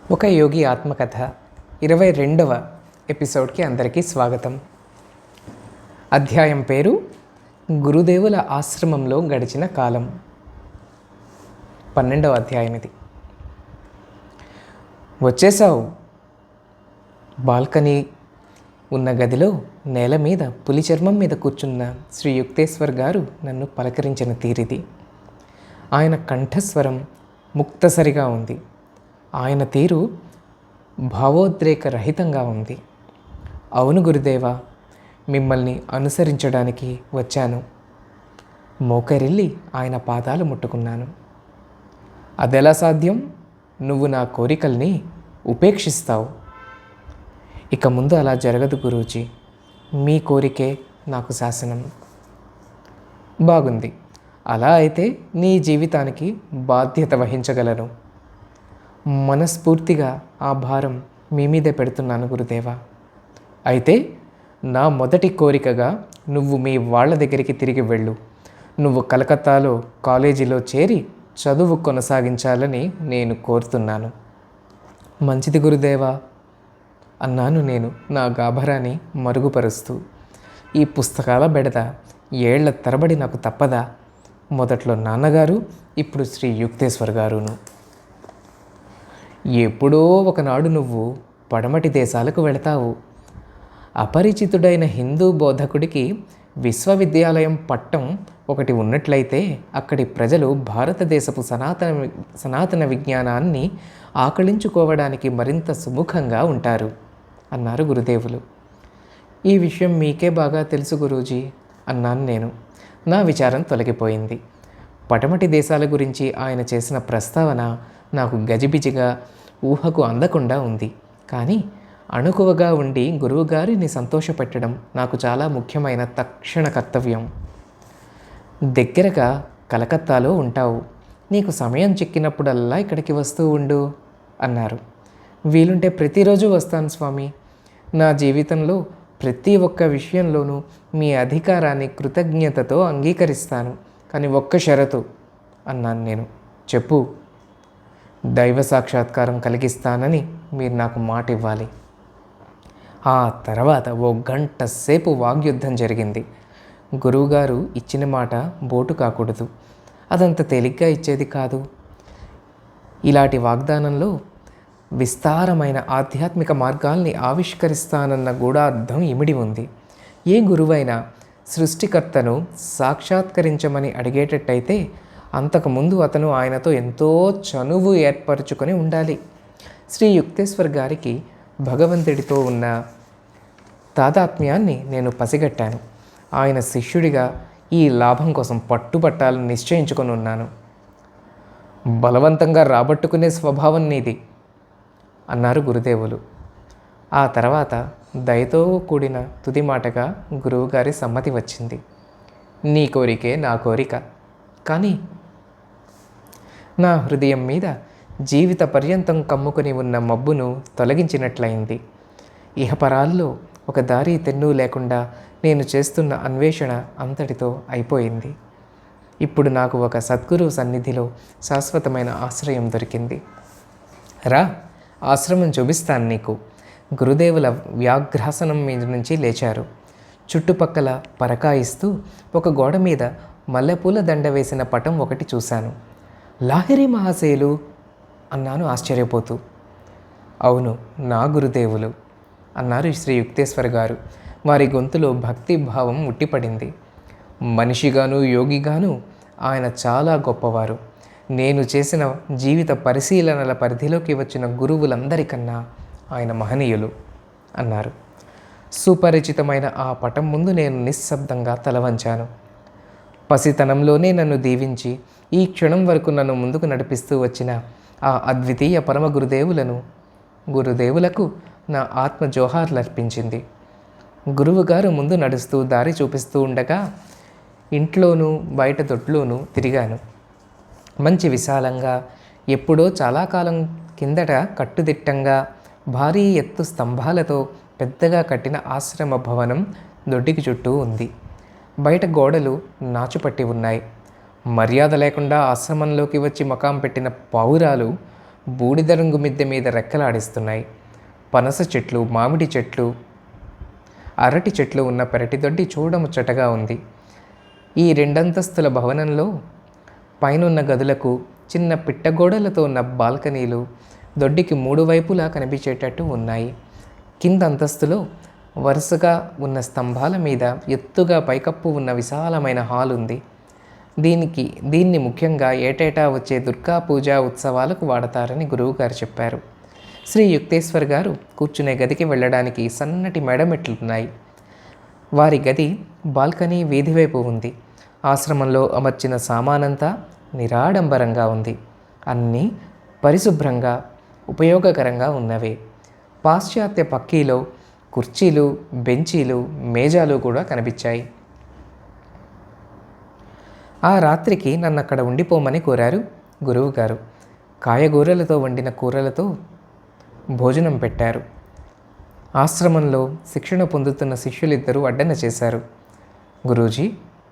ఒక యోగి ఆత్మకథ 22వ ఎపిసోడ్కి అందరికీ స్వాగతం. అధ్యాయం పేరు గురుదేవుల ఆశ్రమంలో గడిచిన కాలం. 12వ అధ్యాయం ఇది. వచ్చేసావు. బాల్కనీ ఉన్న గదిలో నేల మీద పులి చర్మం మీద కూర్చున్న శ్రీ యుక్తేశ్వర్ గారు నన్ను పలకరించిన తీరిది. ఆయన కంఠస్వరం ముక్తసరిగా ఉంది. ఆయన తీరు భావోద్రేక రహితంగా ఉంది. అవును గురుదేవా, మిమ్మల్ని అనుసరించడానికి వచ్చాను. మోకరిల్లి ఆయన పాదాలు ముట్టుకున్నాను. అదెలా సాధ్యం? నువ్వు నా కోరికల్ని ఉపేక్షిస్తావు. ఇక ముందు అలా జరగదు గురూజీ. మీ కోరికే నాకు శాసనం. బాగుంది. అలా అయితే నీ జీవితానికి బాధ్యత వహించగలను. మనస్ఫూర్తిగా ఆ భారం మీ మీదే పెడుతున్నాను గురుదేవా. అయితే నా మొదటి కోరికగా నువ్వు మీ వాళ్ళ దగ్గరికి తిరిగి వెళ్ళు. నువ్వు కలకత్తాలో కాలేజీలో చేరి చదువు కొనసాగించాలని నేను కోరుతున్నాను. మంచిది గురుదేవా అన్నాను నేను నా గాభరాన్ని మరుగుపరుస్తూ. ఈ పుస్తకాల బెడద ఏళ్ల తరబడి నాకు తప్పదా? మొదట్లో నాన్నగారు, ఇప్పుడు శ్రీ యుక్తేశ్వర్ గారును. ఎప్పుడో ఒకనాడు నువ్వు పడమటి దేశాలకు వెళతావు. అపరిచితుడైన హిందూ బోధకుడికి విశ్వవిద్యాలయం పట్టం ఒకటి ఉన్నట్లయితే అక్కడి ప్రజలు భారతదేశపు సనాతన విజ్ఞానాన్ని ఆకళించుకోవడానికి మరింత సుముఖంగా ఉంటారు అన్నారు గురుదేవులు. ఈ విషయం మీకే బాగా తెలుసు గురూజీ అన్నాను నేను. నా విచారం తొలగిపోయింది. పడమటి దేశాల గురించి ఆయన చేసిన ప్రస్తావన నాకు గజిబిజిగా ఊహకు అందకుండా ఉంది. కానీ అణుకువగా ఉండి గురువుగారిని సంతోషపెట్టడం నాకు చాలా ముఖ్యమైన తక్షణ కర్తవ్యం. దగ్గరగా కలకత్తాలో ఉంటావు. నీకు సమయం చిక్కినప్పుడల్లా ఇక్కడికి వస్తూ ఉండు అన్నారు. వీలుంటే ప్రతిరోజు వస్తాను స్వామి. నా జీవితంలో ప్రతి ఒక్క విషయంలోనూ మీ అధికారాన్ని కృతజ్ఞతతో అంగీకరిస్తాను. కానీ ఒక్క షరతు అన్నాను నేను. చెప్పు. దైవ సాక్షాత్కారం కలిగిస్తానని మీరు నాకు మాట ఇవ్వాలి. ఆ తర్వాత 1 గంట సేపు వాగ్యుద్ధం జరిగింది. గురువుగారు ఇచ్చిన మాట బోటు కాకూడదు. అదంత తేలిగ్గా ఇచ్చేది కాదు. ఇలాంటి వాగ్దానంలో విస్తారమైన ఆధ్యాత్మిక మార్గాల్ని ఆవిష్కరిస్తానన్న గూఢార్థం ఇమిడి ఉంది. ఏ గురువైనా సృష్టికర్తను సాక్షాత్కరించమని అడిగేటట్టయితే అంతకుముందు అతను ఆయనతో ఎంతో చనువు ఏర్పరచుకొని ఉండాలి. శ్రీ యుక్తేశ్వర్ గారికి భగవంతుడితో ఉన్న తాదాత్మ్యాన్ని నేను పసిగట్టాను. ఆయన శిష్యుడిగా ఈ లాభం కోసం పట్టుబట్టాలని నిశ్చయించుకొని ఉన్నాను. బలవంతంగా రాబట్టుకునే స్వభావం నీది అన్నారు గురుదేవులు. ఆ తర్వాత దయతో కూడిన తుది మాటగా గురువుగారి సమ్మతి వచ్చింది. నీ కోరికే నా కోరిక. కానీ నా హృదయం మీద జీవిత పర్యంతం కమ్ముకొని ఉన్న మబ్బును తొలగించినట్లయింది. ఇహపరాల్లో ఒక దారి తెన్ను లేకుండా నేను చేస్తున్న అన్వేషణ అంతటితో అయిపోయింది. ఇప్పుడు నాకు ఒక సద్గురు సన్నిధిలో శాశ్వతమైన ఆశ్రయం దొరికింది. రా, ఆశ్రమం చూపిస్తాను నీకు. గురుదేవుల వ్యాఘ్రాసనం మీద నుంచి లేచారు. చుట్టుపక్కల పరకాయిస్తూ ఒక గోడ మీద మల్లెపూల దండ వేసిన పటం ఒకటి చూశాను. లాహిరి మహాశయులు అన్నాను ఆశ్చర్యపోతూ. అవును, నా గురుదేవులు అన్నారు శ్రీ యుక్తేశ్వర్ గారు. వారి గొంతులో భక్తి భావం ఉట్టిపడింది. మనిషిగాను యోగిగాను ఆయన చాలా గొప్పవారు. నేను చేసిన జీవిత పరిశీలనల పరిధిలోకి వచ్చిన గురువులందరికన్నా ఆయన మహనీయులు అన్నారు. సుపరిచితమైన ఆ పటం ముందు నేను నిశ్శబ్దంగా తలవంచాను. పసితనంలోనే నన్ను దీవించి ఈ క్షణం వరకు నన్ను ముందుకు నడిపిస్తూ వచ్చిన ఆ అద్వితీయ పరమ గురుదేవులకు నా ఆత్మ జోహార్లు అర్పించింది. గురువుగారు ముందు నడుస్తూ దారి చూపిస్తూ ఉండగా ఇంట్లోనూ బయట దొడ్లోనూ తిరిగాను. మంచి విశాలంగా, ఎప్పుడో చాలా కాలం కిందట కట్టుదిట్టంగా భారీ ఎత్తు స్తంభాలతో పెద్దగా కట్టిన ఆశ్రమ భవనం దొడ్డికి చుట్టూ ఉంది. బయట గోడలు నాచుపట్టి ఉన్నాయి. మర్యాద లేకుండా ఆశ్రమంలోకి వచ్చి మకాం పెట్టిన పావురాలు బూడిద రంగు మిద్దె మీద రెక్కలాడిస్తున్నాయి. పనస చెట్లు, మామిడి చెట్లు, అరటి చెట్లు ఉన్న పెరటిదొడ్డి చూడముచ్చటగా ఉంది. ఈ 2 అంతస్తుల భవనంలో పైనున్న గదులకు చిన్న పిట్టగోడలతో ఉన్న బాల్కనీలు దొడ్డికి 3 వైపులా కనిపించేటట్టు ఉన్నాయి. కింద అంతస్తులో వరుసగా ఉన్న స్తంభాల మీద ఎత్తుగా పైకప్పు ఉన్న విశాలమైన హాల్ ఉంది. దీన్ని ముఖ్యంగా ఏటేటా వచ్చే దుర్గా పూజా ఉత్సవాలకు వాడతారని గురువుగారు చెప్పారు. శ్రీ యుక్తేశ్వర్ గారు కూర్చునే గదికి వెళ్ళడానికి సన్నటి మెడమెట్లున్నాయి. వారి గది బాల్కనీ వీధి వైపు ఉంది. ఆశ్రమంలో అమర్చిన సామానంతా నిరాడంబరంగా ఉంది. అన్నీ పరిశుభ్రంగా ఉపయోగకరంగా ఉన్నవే. పాశ్చాత్య పక్కీలో కుర్చీలు, బెంచీలు, మేజాలు కూడా కనిపించాయి. ఆ రాత్రికి నన్ను అక్కడ ఉండిపోమని కోరారు గురువుగారు. కాయగూరలతో వండిన కూరలతో భోజనం పెట్టారు. ఆశ్రమంలో శిక్షణ పొందుతున్న శిష్యులిద్దరూ అడ్డన చేశారు. గురూజీ,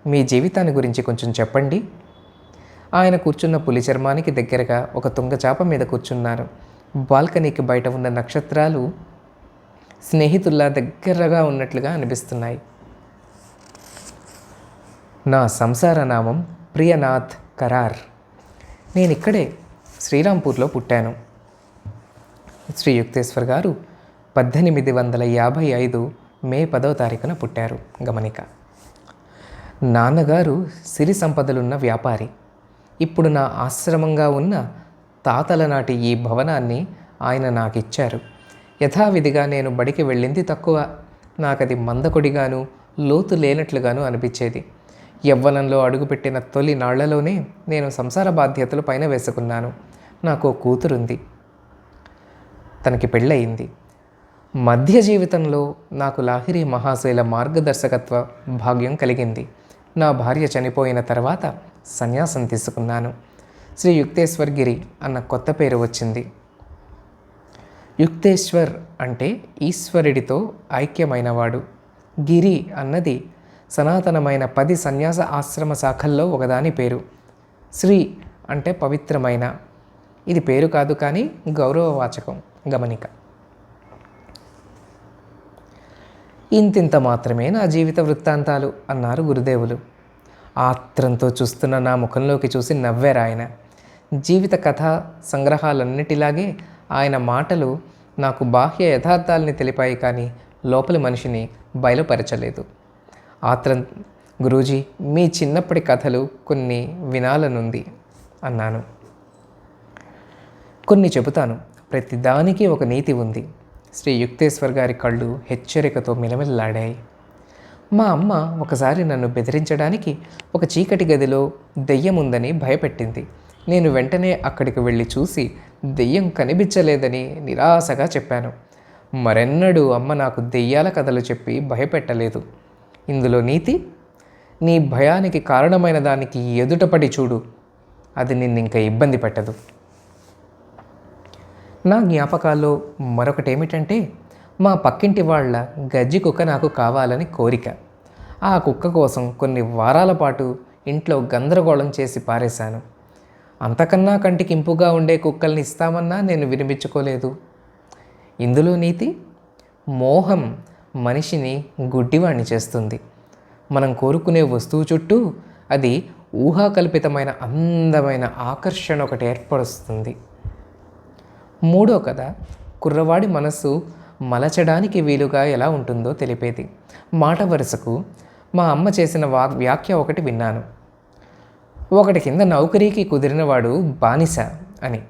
మీ జీవితాన్ని గురించి కొంచెం చెప్పండి. ఆయన కూర్చున్న పులి చర్మానికి దగ్గరగా ఒక తుంగచాప మీద కూర్చున్నారు. బాల్కనీకి బయట ఉన్న నక్షత్రాలు స్నేహితుల్లా దగ్గరగా ఉన్నట్లుగా అనిపిస్తున్నాయి. నా సంసార నామం ప్రియనాథ్ కరార్. నేనిక్కడే శ్రీరాంపూర్లో పుట్టాను. శ్రీ యుక్తేశ్వర్ గారు 1855 మే 10వ తారీఖున పుట్టారు. గమనిక. నాన్నగారు సిరి సంపదలున్న వ్యాపారి. ఇప్పుడు నా ఆశ్రమంగా ఉన్న తాతల నాటి ఈ భవనాన్ని ఆయన నాకిచ్చారు. యథావిధిగా నేను బడికి వెళ్ళింది తక్కువ. నాకది మందకొడిగాను లోతు లేనట్లుగాను అనిపించేది. యవ్వనంలో అడుగుపెట్టిన తొలి నాళ్లలోనే నేను సంసార బాధ్యతలు పైన వేసుకున్నాను. నాకు కూతురుంది, తనకి పెళ్ళయింది. మధ్య జీవితంలో నాకు లాహిరి మహాశైల మార్గదర్శకత్వ భాగ్యం కలిగింది. నా భార్య చనిపోయిన తర్వాత సన్యాసం తీసుకున్నాను. శ్రీ యుక్తేశ్వర్ గిరి అన్న కొత్త పేరు వచ్చింది. యుక్తేశ్వర్ అంటే ఈశ్వరుడితో ఐక్యమైనవాడు. గిరి అన్నది సనాతనమైన 10 సన్యాస ఆశ్రమ శాఖల్లో ఒకదాని పేరు. శ్రీ అంటే పవిత్రమైన. ఇది పేరు కాదు కానీ గౌరవవాచకం. గమనిక. ఇంతింత మాత్రమే నా జీవిత వృత్తాంతాలు అన్నారు గురుదేవులు. ఆత్రంతో చూస్తున్న నా ముఖంలోకి చూసి నవ్వారు ఆయన. జీవిత కథా సంగ్రహాలన్నిటిలాగే ఆయన మాటలు నాకు బాహ్య యథార్థాలని తెలిపాయి కానీ లోపలి మనిషిని బయలుపరచలేదు. ఆత్రం, గురూజీ, మీ చిన్నప్పటి కథలు కొన్ని వినాలనుంది అన్నాను. కొన్ని చెబుతాను. ప్రతిదానికి ఒక నీతి ఉంది. శ్రీ యుక్తేశ్వర్ గారి కళ్ళు హెచ్చరికతో మిలమిల్లాడాయి. మా అమ్మ ఒకసారి నన్ను బెదిరించడానికి ఒక చీకటి గదిలో దెయ్యం ఉందని భయపెట్టింది. నేను వెంటనే అక్కడికి వెళ్ళి చూసి దెయ్యం కనిపించలేదని నిరాశగా చెప్పాను. మరెన్నడూ అమ్మ నాకు దెయ్యాల కథలు చెప్పి భయపెట్టలేదు. ఇందులో నీతి, నీ భయానికి కారణమైన దానికి ఎదుటపడి చూడు, అది నిన్నింక ఇబ్బంది పెట్టదు. నా జ్ఞాపకాల్లో మరొకటేమిటంటే, మా పక్కింటి వాళ్ళ గజ్జి కుక్క నాకు కావాలని కోరిక. ఆ కుక్క కోసం కొన్ని వారాల పాటు ఇంట్లో గందరగోళం చేసి పారేశాను. అంతకన్నా కంటికి ఇంపుగా ఉండే కుక్కల్ని ఇస్తామన్నా నేను వినిపించుకోలేదు. ఇందులో నీతి, మోహం మనిషిని గుడ్డివాణ్ణి చేస్తుంది. మనం కోరుకునే వస్తువు చుట్టూ అది ఊహాకల్పితమైన అందమైన ఆకర్షణ ఒకటి ఏర్పరుస్తుంది. మూడో కథ కుర్రవాడి మనసు మలచడానికి వీలుగా ఎలా ఉంటుందో తెలిపేది. మాట వరుసకు మా అమ్మ చేసిన వ్యాఖ్య ఒకటి విన్నాను. ఒకటి కింద నౌకరీకి కుదిరినవాడు బానిస అని.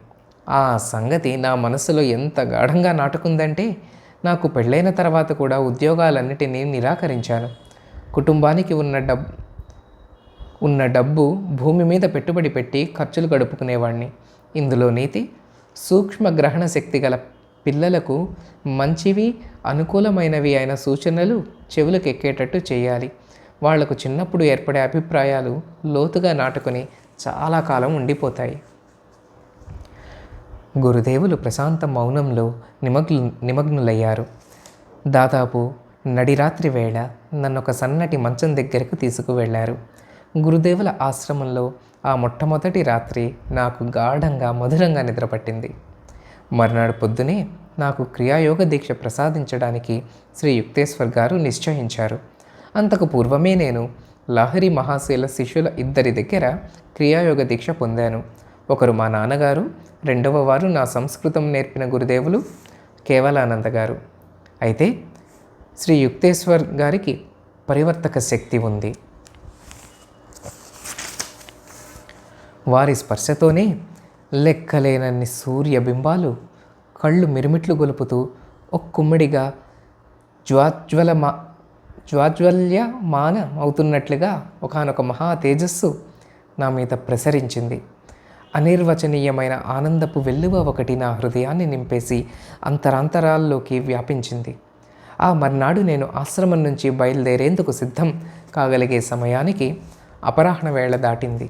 ఆ సంగతి నా మనసులో ఎంత గాఢంగా నాటుకుందంటే నాకు పెళ్ళైన తర్వాత కూడా ఉద్యోగాలన్నిటినీ నిరాకరించాను. కుటుంబానికి ఉన్న డబ్బు భూమి మీద పెట్టుబడి పెట్టి ఖర్చులు గడుపుకునేవాడిని. ఇందులో నీతి, సూక్ష్మ గ్రహణ శక్తి గల పిల్లలకు మంచివి అనుకూలమైనవి అయిన సూచనలు చెవులకు ఎక్కేటట్టు చేయాలి. వాళ్లకు చిన్నప్పుడు ఏర్పడే అభిప్రాయాలు లోతుగా నాటుకొని చాలా కాలం ఉండిపోతాయి. గురుదేవులు ప్రశాంత మౌనంలో నిమగ్నులయ్యారు. దాదాపు నడిరాత్రి వేళ నన్ను ఒక సన్నటి మంచం దగ్గరకు తీసుకువెళ్ళారు. గురుదేవుల ఆశ్రమంలో ఆ మొట్టమొదటి రాత్రి నాకు గాఢంగా మధురంగా నిద్రపట్టింది. మర్నాడు పొద్దునే నాకు క్రియాయోగ దీక్ష ప్రసాదించడానికి శ్రీ యుక్తేశ్వర్ గారు నిశ్చయించారు. అంతకు పూర్వమే నేను లహరి మహాశీల శిష్యుల ఇద్దరి దగ్గర క్రియాయోగ దీక్ష పొందాను. ఒకరు మా నాన్నగారు, రెండవ వారు నా సంస్కృతం నేర్పిన గురుదేవులు కేవలానంద గారు. అయితే శ్రీ యుక్తేశ్వర్ గారికి పరివర్తక శక్తి ఉంది. వారి స్పర్శతోనే లెక్కలేనన్ని సూర్యబింబాలు కళ్ళు మిరుమిట్లు గొలుపుతూ ఒక్కుమ్మిడిగా జ్వాజ్వల్యమాన అవుతున్నట్లుగా ఒకానొక మహా తేజస్సు నా మీద ప్రసరించింది. అనిర్వచనీయమైన ఆనందపు వెల్లువ ఒకటి నా హృదయాన్ని నింపేసి అంతరాంతరాల్లోకి వ్యాపించింది. ఆ మర్నాడు నేను ఆశ్రమం నుంచి బయలుదేరేందుకు సిద్ధం కాగలిగే సమయానికి అపరాహ్న వేళ దాటింది.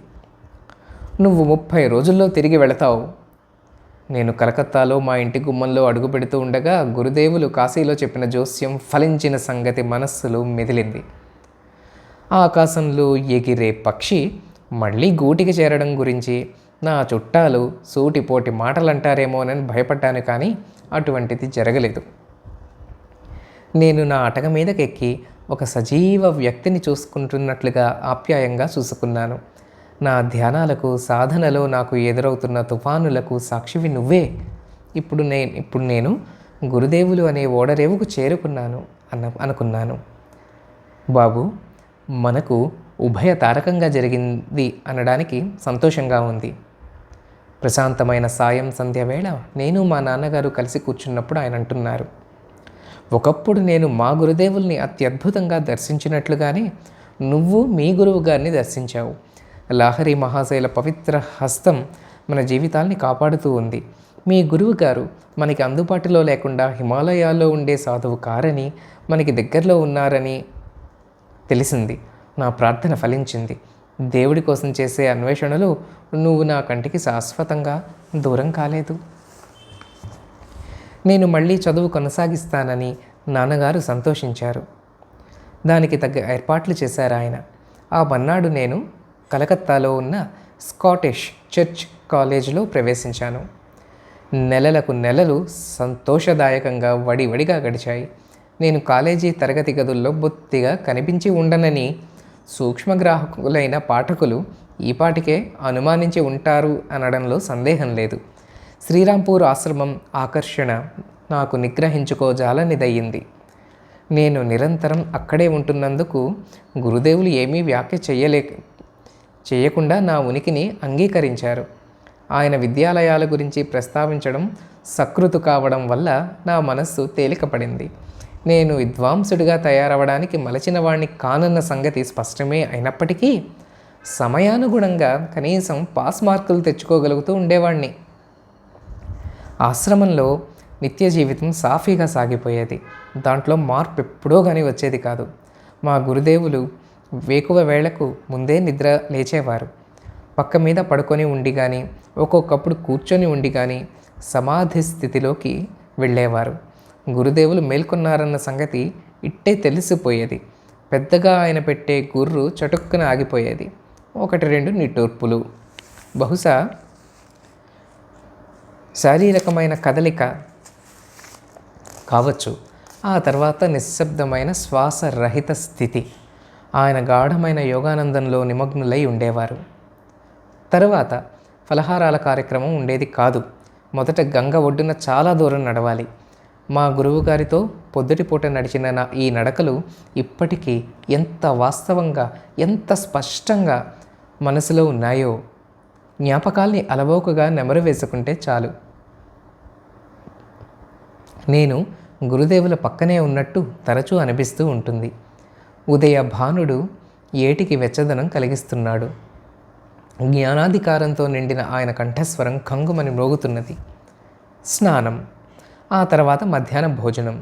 నువ్వు 30 రోజుల్లో తిరిగి వెళతావు. నేను కలకత్తాలో మా ఇంటి గుమ్మంలో అడుగు పెడుతూ ఉండగా గురుదేవులు కాశీలో చెప్పిన జోస్యం ఫలించిన సంగతి మనస్సులో మెదిలింది. ఆకాశంలో ఎగిరే పక్షి మళ్ళీ గూటికి చేరడం గురించి నా చుట్టాలు సూటిపోటి మాటలంటారేమోనని భయపడ్డాను, కానీ అటువంటిది జరగలేదు. నేను నా అటక మీదకెక్కి ఒక సజీవ వ్యక్తిని చూసుకుంటున్నట్లుగా ఆప్యాయంగా చూసుకున్నాను. నా ధ్యానాలకు, సాధనలో నాకు ఎదురవుతున్న తుఫానులకు సాక్షివి నువ్వే. ఇప్పుడు నేను గురుదేవులు అనే ఓడరేవుకు చేరుకున్నాను అనుకున్నాను. బాబు, మనకు ఉభయ తారకంగా జరిగింది అనడానికి సంతోషంగా ఉంది. ప్రశాంతమైన సాయం సంధ్య వేళ నేను మా నాన్నగారు కలిసి కూర్చున్నప్పుడు ఆయన అంటున్నారు, ఒకప్పుడు నేను మా గురుదేవుల్ని అత్యద్భుతంగా దర్శించినట్లుగానే నువ్వు మీ గురువు గారిని దర్శించావు. లహరి మహాశైల పవిత్ర హస్తం మన జీవితాల్ని కాపాడుతూ ఉంది. మీ గురువు గారు మనకి అందుబాటులో లేకుండా హిమాలయాల్లో ఉండే సాధువు కారని, మనకి దగ్గరలో ఉన్నారని తెలిసింది. నా ప్రార్థన ఫలించింది. దేవుడి కోసం చేసే అన్వేషణలో నువ్వు నా కంటికి శాశ్వతంగా దూరం కాలేదు. నేను మళ్ళీ చదువు కొనసాగిస్తానని నాన్నగారు సంతోషించారు. దానికి తగ్గ ఏర్పాట్లు చేశారు ఆయన. ఆ మన్నాడు నేను కలకత్తాలో ఉన్న స్కాటిష్ చర్చ్ కాలేజీలో ప్రవేశించాను. నెలలకు నెలలు సంతోషదాయకంగా వడివడిగా గడిచాయి. నేను కాలేజీ తరగతి గదుల్లో బొత్తిగా కనిపించి ఉండనని సూక్ష్మగ్రాహకులైన పాఠకులు ఈపాటికే అనుమానించి ఉంటారు అనడంలో సందేహం లేదు. శ్రీరాంపూర్ ఆశ్రమం ఆకర్షణ నాకు నిగ్రహించుకోజాలనిదయ్యింది. నేను నిరంతరం అక్కడే ఉంటున్నందుకు గురుదేవులు ఏమీ వ్యాఖ్య చేయకుండా నా ఉనికిని అంగీకరించారు. ఆయన విద్యాలయాల గురించి ప్రస్తావించడం సకృతు కావడం వల్ల నా మనస్సు తేలికపడింది. నేను విద్వాంసుడిగా తయారవడానికి మలచిన వాణ్ణి కానన్న సంగతి స్పష్టమే అయినప్పటికీ సమయానుగుణంగా కనీసం పాస్ మార్కులు తెచ్చుకోగలుగుతూ ఉండేవాణ్ణి. ఆశ్రమంలో నిత్య జీవితం సాఫీగా సాగిపోయేది. దాంట్లో మార్పు ఎప్పుడో కానీ వచ్చేది కాదు. మా గురుదేవులు వేకువ వేళకు ముందే నిద్ర లేచేవారు. పక్క మీద పడుకొని ఉండి కానీ, ఒక్కొక్కప్పుడు కూర్చొని ఉండి కానీ సమాధి స్థితిలోకి వెళ్ళేవారు. గురుదేవులు మేల్కొన్నారన్న సంగతి ఇట్టే తెలిసిపోయేది. పెద్దగా ఆయన పెట్టే గుర్రు చటుక్కున ఆగిపోయేది. 1-2 నిట్టూర్పులు, బహుశా శారీరకమైన కదలిక కావచ్చు. ఆ తర్వాత నిశ్శబ్దమైన శ్వాసరహిత స్థితి. ఆయన గాఢమైన యోగానందంలో నిమగ్నులై ఉండేవారు. తరువాత ఫలహారాల కార్యక్రమం ఉండేది కాదు. మొదట గంగ ఒడ్డున చాలా దూరం నడవాలి. మా గురువుగారితో పొద్దుటిపూట నడిచిన ఈ నడకలు ఇప్పటికీ ఎంత వాస్తవంగా, ఎంత స్పష్టంగా మనసులో ఉన్నాయో జ్ఞాపకాల్ని అలవోకగా నెమరు వేసుకుంటే చాలు. నేను గురుదేవుల పక్కనే ఉన్నట్టు తరచూ అనిపిస్తూ ఉంటుంది. ఉదయ భానుడు ఏటికి వెచ్చదనం కలిగిస్తున్నాడు. జ్ఞానాధికారంతో నిండిన ఆయన కంఠస్వరం కంగుమని మ్రోగుతున్నది. స్నానం, ఆ తర్వాత మధ్యాహ్న భోజనం.